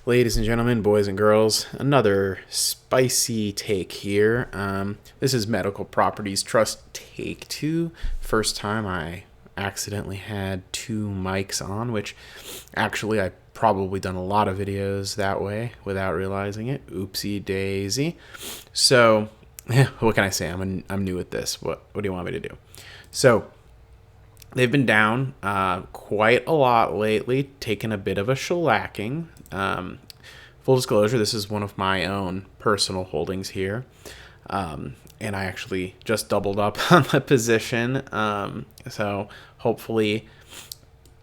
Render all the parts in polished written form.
Ladies and gentlemen, boys and girls, another spicy take here. This is Medical Properties Trust Take 2. First time I accidentally had two mics on, which actually I've probably done a lot of videos that way without realizing it. Oopsie daisy. So, what can I say? I'm new at this. What do you want me to do? So, they've been down quite a lot lately, taking a bit of a shellacking. Full disclosure, this is one of my own personal holdings here. And I actually just doubled up on the position. So hopefully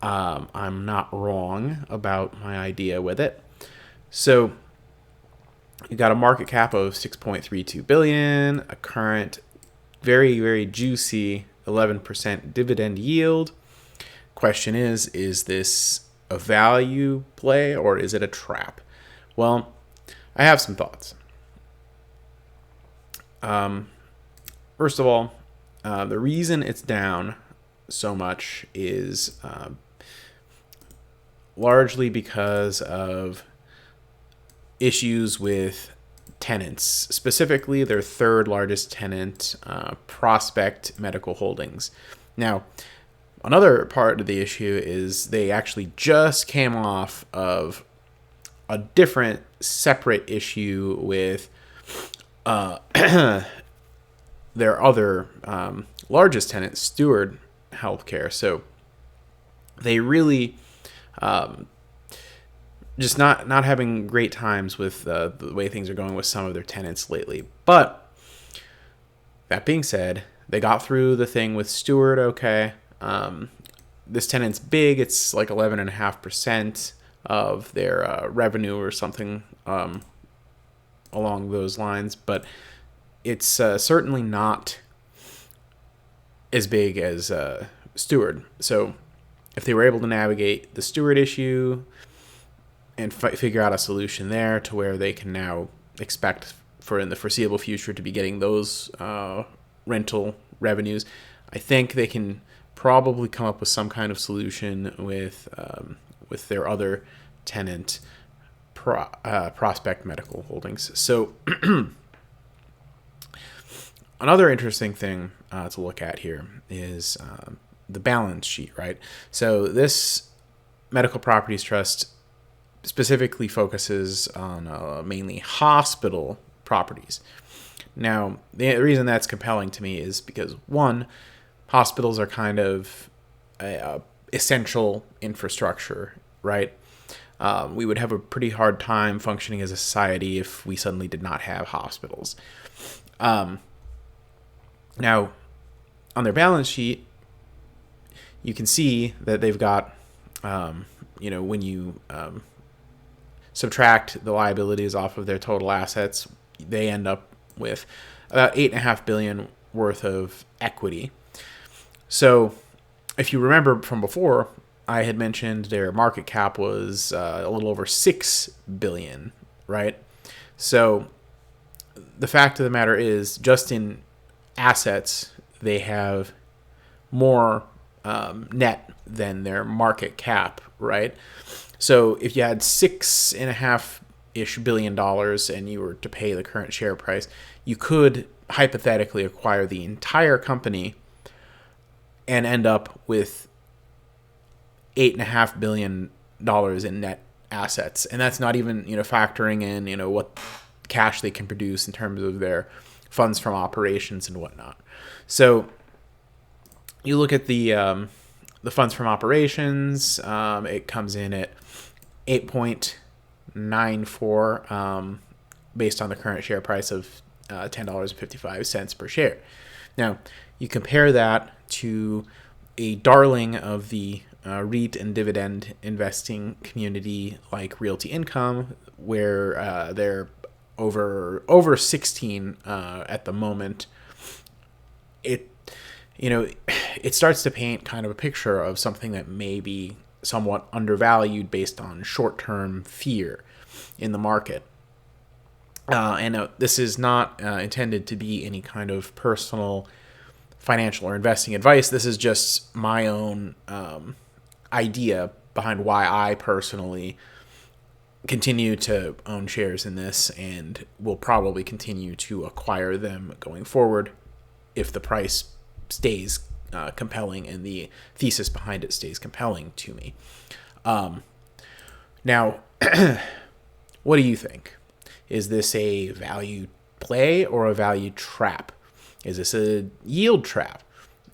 I'm not wrong about my idea with it. So you got a market cap of $6.32 billion, a current very, very juicy 11% dividend yield. Question is this a value play or is it a trap? Well, I have some thoughts. First of all, the reason it's down so much is largely because of issues with tenants, specifically their third largest tenant, Prospect Medical Holdings. Now, another part of the issue is they actually just came off of a different, separate issue with their other largest tenant, Steward Healthcare. So they really just not having great times with the way things are going with some of their tenants lately. But that being said, they got through the thing with Steward okay. This tenant's big. It's like 11.5% of their revenue or something along those lines. But it's certainly not as big as Steward. So if they were able to navigate the Steward issue and figure out a solution there to where they can now expect for in the foreseeable future to be getting those rental revenues, I think they can probably come up with some kind of solution with their other tenant, Prospect Medical Holdings. So another interesting thing to look at here is the balance sheet, right? So this Medical Properties Trust specifically focuses on mainly hospital properties. Now, the reason that's compelling to me is because, one, hospitals are kind of essential infrastructure, right? We would have a pretty hard time functioning as a society if we suddenly did not have hospitals. Now, on their balance sheet, you can see that they've got, when you subtract the liabilities off of their total assets, they end up with about $8.5 billion worth of equity. So if you remember from before, I had mentioned their market cap was a little over $6 billion, right? So the fact of the matter is, just in assets, they have more net than their market cap, right? So if you had $6.5-ish billion and you were to pay the current share price, you could hypothetically acquire the entire company and end up with $8.5 billion in net assets. And that's not even, factoring in, what cash they can produce in terms of their funds from operations and whatnot. So you look at the funds from operations, it comes in at 8.94 based on the current share price of $10.55 per share. Now, you compare that to a darling of the REIT and dividend investing community like Realty Income, where they're over 16 at the moment. It starts to paint kind of a picture of something that may be somewhat undervalued based on short-term fear in the market. And this is not intended to be any kind of personal financial or investing advice. This is just my own idea behind why I personally continue to own shares in this and will probably continue to acquire them going forward if the price stays compelling and the thesis behind it stays compelling to me. Now, what do you think? Is this a value play or a value trap? Is this a yield trap?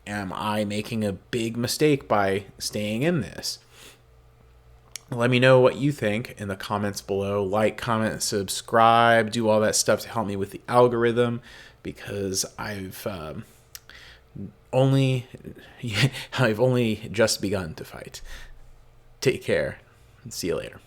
Am I making a big mistake by staying in this? Let me know what you think in the comments below. Like, comment, subscribe, do all that stuff to help me with the algorithm, because I've only just begun to fight. Take care and see you later.